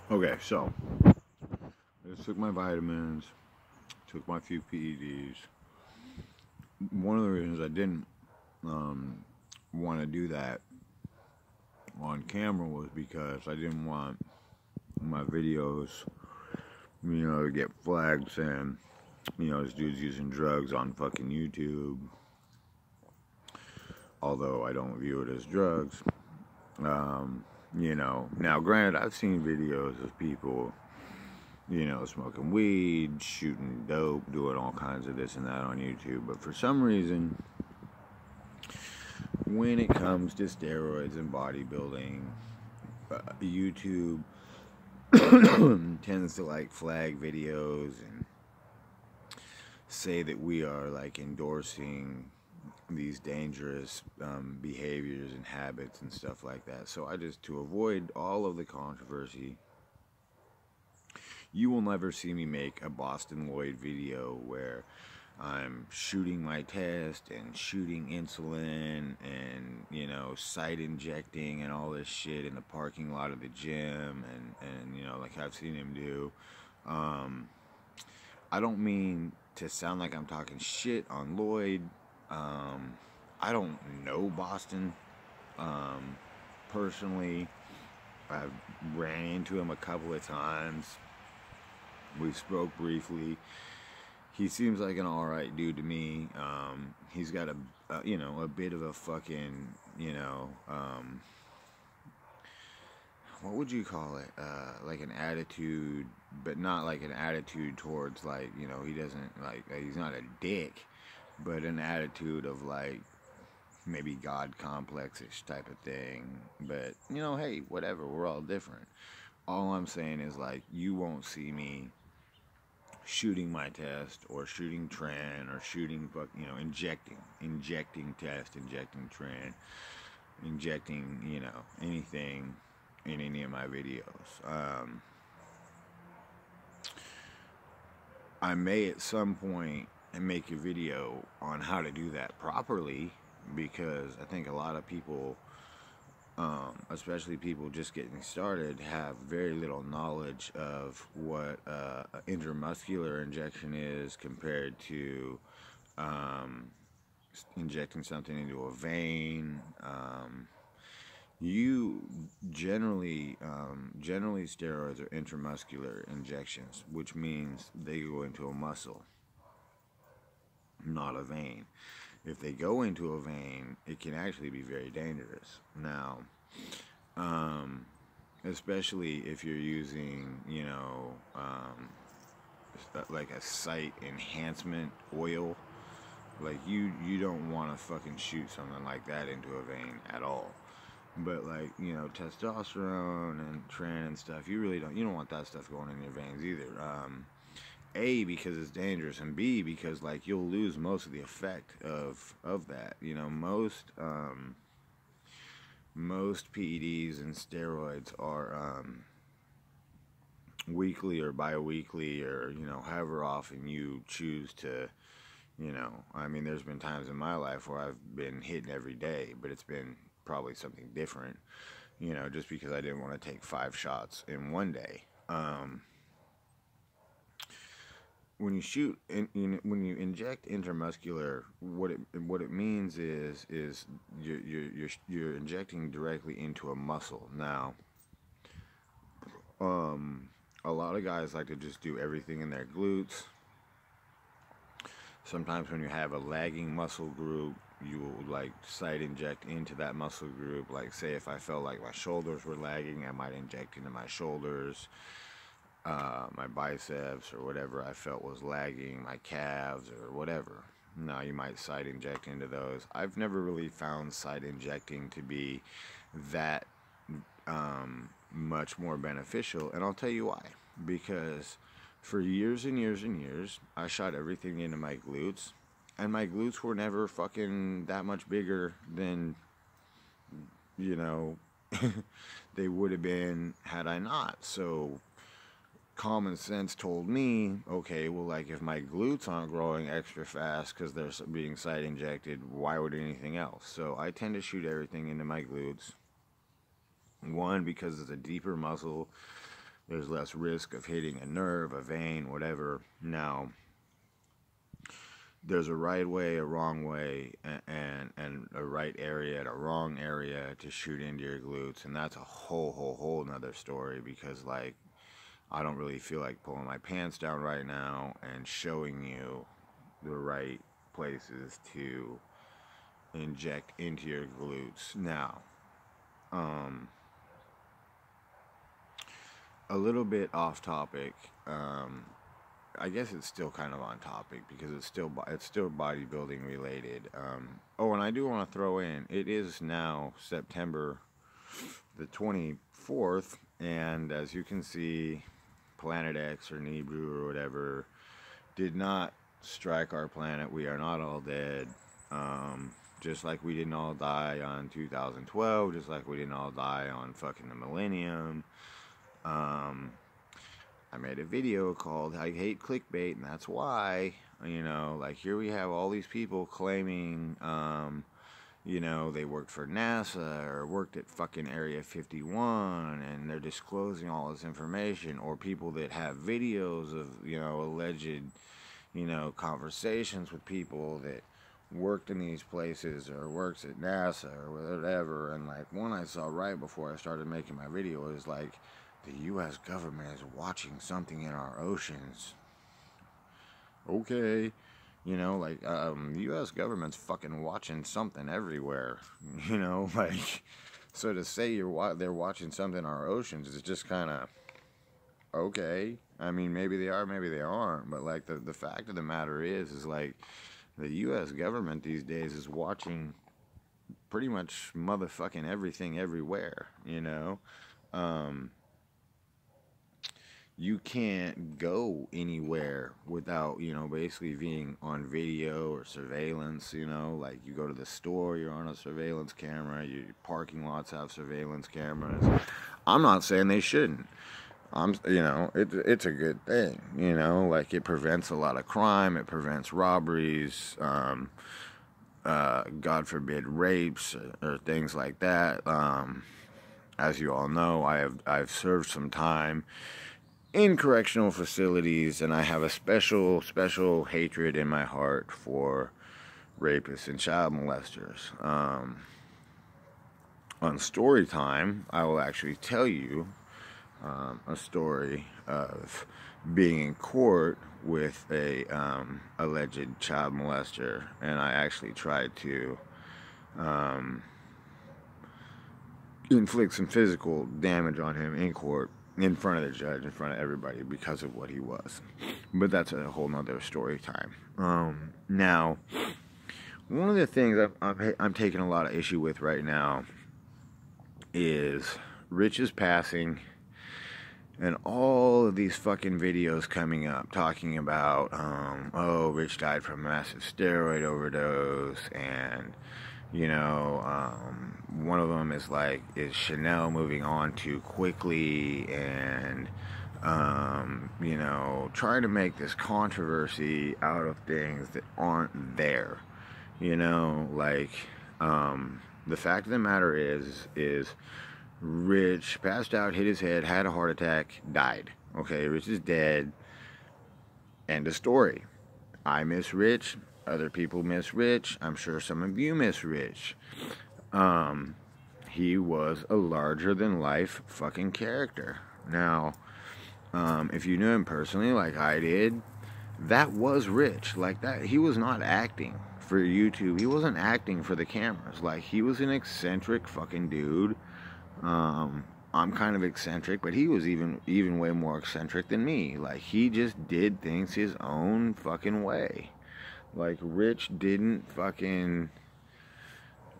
Okay, so I just took my vitamins, took my few PEDs. One of the reasons I didn't um, want to do that on camera was because I didn't want my videos, to get flagged saying, this dude's using drugs on fucking YouTube. Although I don't view it as drugs. Um, now granted, I've seen videos of people, smoking weed, shooting dope, doing all kinds of this and that on YouTube. But for some reason, when it comes to steroids and bodybuilding, YouTube tends to like flag videos and say that we are like endorsing these dangerous behaviors and habits and stuff like that. So I just, to avoid all of the controversy, you will never see me make a Boston Lloyd video where I'm shooting my test and shooting insulin and, site injecting and all this shit in the parking lot of the gym and like I've seen him do. I don't mean to sound like I'm talking shit on Lloyd. I don't know Boston personally. I've ran into him a couple of times. We spoke briefly. He seems like an alright dude to me. He's got a bit of a fucking, what would you call it? Like an attitude, but not like an attitude towards like, he doesn't like, he's not a dick, but an attitude of like maybe God complex-ish type of thing. But, hey, whatever, we're all different. All I'm saying is like, you won't see me shooting my test or shooting tran or shooting, injecting test, injecting tran, injecting, anything in any of my videos. I may at some point make a video on how to do that properly, because I think a lot of people, especially people just getting started, have very little knowledge of what intramuscular injection is compared to injecting something into a vein. You generally steroids are intramuscular injections, which means they go into a muscle, not a vein. If they go into a vein, it can actually be very dangerous. Now, especially if you're using, like a site enhancement oil, like you don't want to fucking shoot something like that into a vein at all. But like, testosterone and tren and stuff, you don't want that stuff going in your veins either. A, because it's dangerous, and B, because like you'll lose most of the effect of that. Most PEDs and steroids are weekly or bi-weekly, or however often you choose to. There's been times in my life where I've been hitting every day, but it's been probably something different. Just because I didn't want to take 5 shots in one day. When you shoot, when you inject intramuscular, what it means is you're injecting directly into a muscle. Now, a lot of guys like to just do everything in their glutes. Sometimes when you have a lagging muscle group, you will like site inject into that muscle group. Like, say if I felt like my shoulders were lagging, I might inject into my shoulders. My biceps or whatever I felt was lagging, my calves or whatever. Now you might site inject into those. I've never really found site injecting to be that much more beneficial, and I'll tell you why. Because for years and years and years, I shot everything into my glutes, and my glutes were never fucking that much bigger than, they would have been had I not. So common sense told me, okay, well, like, if my glutes aren't growing extra fast because they're being site injected, why would anything else? So I tend to shoot everything into my glutes. One, because it's a deeper muscle. There's less risk of hitting a nerve, a vein, whatever. Now, there's a right way, a wrong way, and a right area and a wrong area to shoot into your glutes, and that's a whole nother story, because like I don't really feel like pulling my pants down right now and showing you the right places to inject into your glutes. Now, a little bit off topic. I guess it's still kind of on topic because it's still bodybuilding related. Oh, and I do want to throw in, it is now September the 24th, and as you can see, Planet X or Nibiru or whatever did not strike our planet. We are not all dead. Just like we didn't all die on 2012, just like we didn't all die on fucking the millennium. I made a video called I Hate Clickbait, and that's why, you know, like here we have all these people claiming, you know, they worked for NASA or worked at fucking Area 51, and they're disclosing all this information, or people that have videos of, you know, alleged, you know, conversations with people that worked in these places or works at NASA or whatever. And like one I saw right before I started making my video is like, the U.S. government is watching something in our oceans. Okay, you know, like the U.S. government's fucking watching something everywhere. You know, like, so to say they're watching something in our oceans is just kind of okay. I mean, maybe they are, maybe they aren't. But like the fact of the matter is like the U.S. government these days is watching pretty much motherfucking everything everywhere. You know. You can't go anywhere without, you know, basically being on video or surveillance, you know, like you go to the store, you're on a surveillance camera, your parking lots have surveillance cameras. I'm not saying they shouldn't. You know, it's a good thing, you know, like it prevents a lot of crime, it prevents robberies, God forbid rapes or things like that. As you all know, I've served some time in correctional facilities, and I have a special hatred in my heart for rapists and child molesters. On story time, I will actually tell you a story of being in court with a alleged child molester, and I actually tried to inflict some physical damage on him in court, in front of the judge, in front of everybody, because of what he was. But that's a whole nother story time. Now, one of the things I'm taking a lot of issue with right now is Rich's passing, and all of these fucking videos coming up talking about, oh, Rich died from a massive steroid overdose, and you know, one of them is like, is Chanel moving on too quickly, and you know, trying to make this controversy out of things that aren't there. You know, like the fact of the matter is Rich passed out, hit his head, had a heart attack, died. Okay, Rich is dead. End of story. I miss Rich. Other people miss Rich. I'm sure some of you miss Rich. He was a larger-than-life fucking character. Now, if you knew him personally, like I did, that was Rich. Like that, he was not acting for YouTube. He wasn't acting for the cameras. Like, he was an eccentric fucking dude. I'm kind of eccentric, but he was even way more eccentric than me. Like, he just did things his own fucking way. Like, Rich didn't fucking,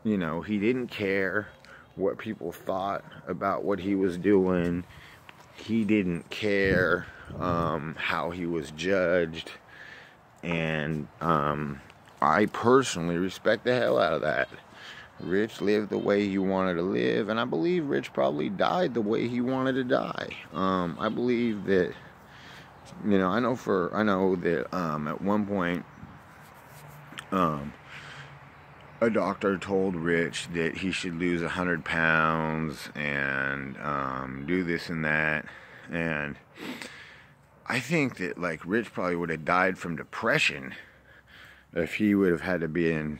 you know, he didn't care what people thought about what he was doing. He didn't care how he was judged. And I personally respect the hell out of that. Rich lived the way he wanted to live, and I believe Rich probably died the way he wanted to die. I believe that, you know, I know that at one point, a doctor told Rich that he should lose 100 pounds and do this and that. And I think that, like, Rich probably would have died from depression if he would have had to be in,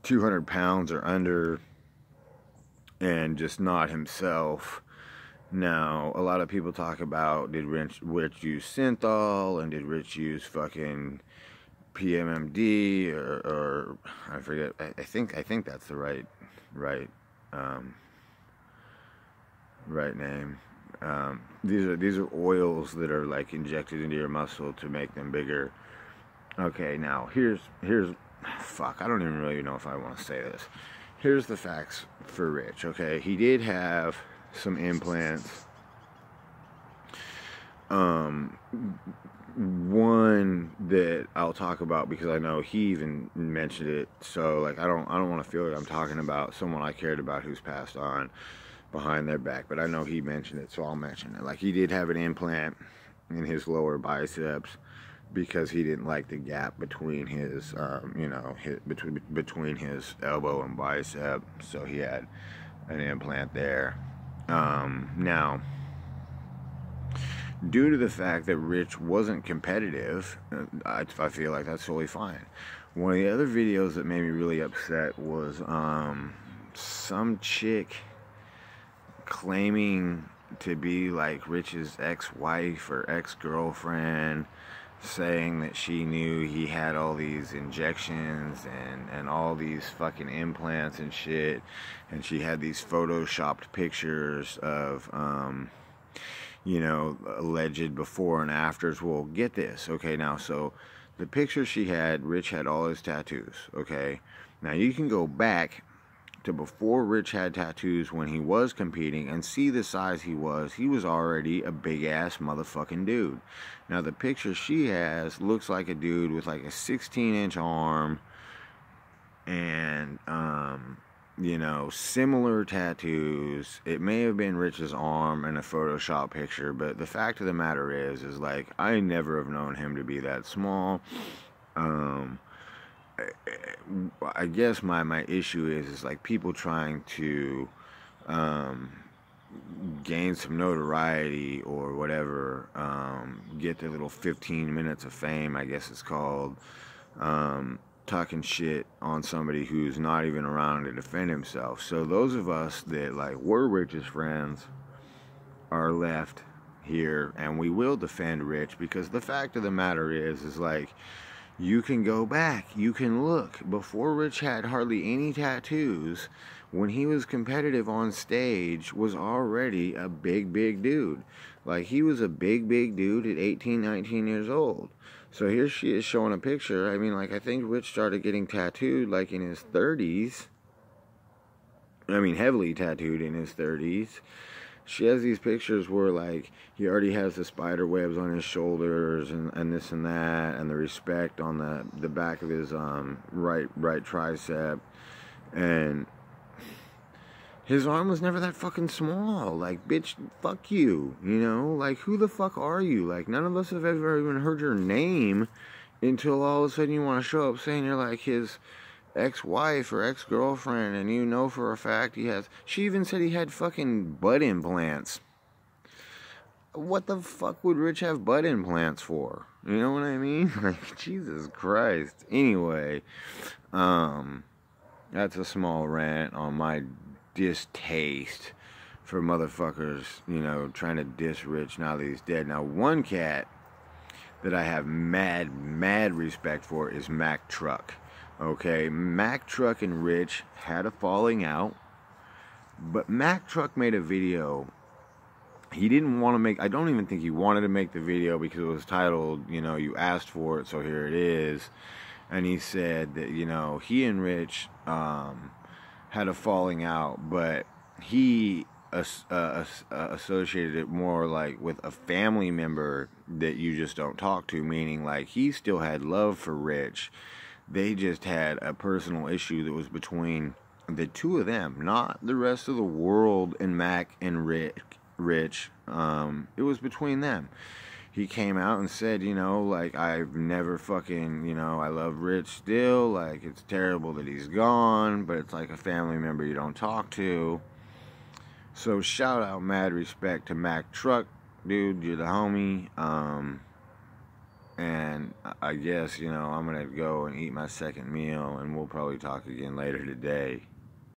200 pounds or under and just not himself. Now, a lot of people talk about, did Rich use synthol, and did Rich use fucking PMMD, or I forget. I think that's the right name. These are oils that are like injected into your muscle to make them bigger. Okay, now here's fuck. I don't even really know if I want to say this. Here's the facts for Rich. Okay, he did have some implants. One that I'll talk about because I know he even mentioned it. So like I don't want to feel that I'm talking about someone I cared about who's passed on behind their back, but I know he mentioned it, so I'll mention it. Like, he did have an implant in his lower biceps because he didn't like the gap between his between his elbow and bicep, so he had an implant there. Now, due to the fact that Rich wasn't competitive, I feel like that's totally fine. One of the other videos that made me really upset was some chick claiming to be like Rich's ex-wife or ex-girlfriend, saying that she knew he had all these injections and all these fucking implants and shit, and she had these photoshopped pictures of alleged before and afters. Well, get this, okay? Now, so the picture she had, Rich had all his tattoos, okay? Now you can go back to before Rich had tattoos when he was competing and see the size he was. He was already a big ass motherfucking dude. Now the picture she has looks like a dude with like a 16-inch arm and similar tattoos. It may have been Rich's arm in a Photoshop picture, but the fact of the matter is like I never have known him to be that small. I guess my issue is like people trying to gain some notoriety or whatever, get their little 15 minutes of fame, I guess it's called, talking shit on somebody who's not even around to defend himself. So those of us that like were Rich's friends are left here, and we will defend Rich, because the fact of the matter is like, you can go back, you can look. Before Rich had hardly any tattoos, when he was competitive on stage, was already a big dude. Like, he was a big dude at 18, 19 years old. So here she is showing a picture. I mean, like, I think Rich started getting tattooed, like, in his 30s. I mean, heavily tattooed in his 30s. She has these pictures where, like, he already has the spider webs on his shoulders and this and that, and the respect on the back of his right tricep, and his arm was never that fucking small. Like, bitch, fuck you, like, who the fuck are you? Like, none of us have ever even heard your name until all of a sudden you want to show up saying you're like his ex-wife or ex-girlfriend, and for a fact she even said he had fucking butt implants. What the fuck would Rich have butt implants for? You know what I mean? Like, Jesus Christ. Anyway, that's a small rant on my distaste for motherfuckers, trying to diss Rich now that he's dead. Now, one cat that I have mad respect for is Mac Truck. Okay, Mac Truck and Rich had a falling out, but Mac Truck made a video. He didn't want to make, I don't even think he wanted to make the video because it was titled, you asked for it, so here it is. And he said that, he and Rich had a falling out, but he associated it more like with a family member that you just don't talk to, meaning like he still had love for Rich. They just had a personal issue that was between the two of them, not the rest of the world and Mac and Rich. It was between them. He came out and said, like, I've never fucking, I love Rich still. Like, it's terrible that he's gone, but it's like a family member you don't talk to. So shout out, mad respect to Mac Truck, dude. You're the homie. And I guess, I'm gonna go and eat my second meal, and we'll probably talk again later today.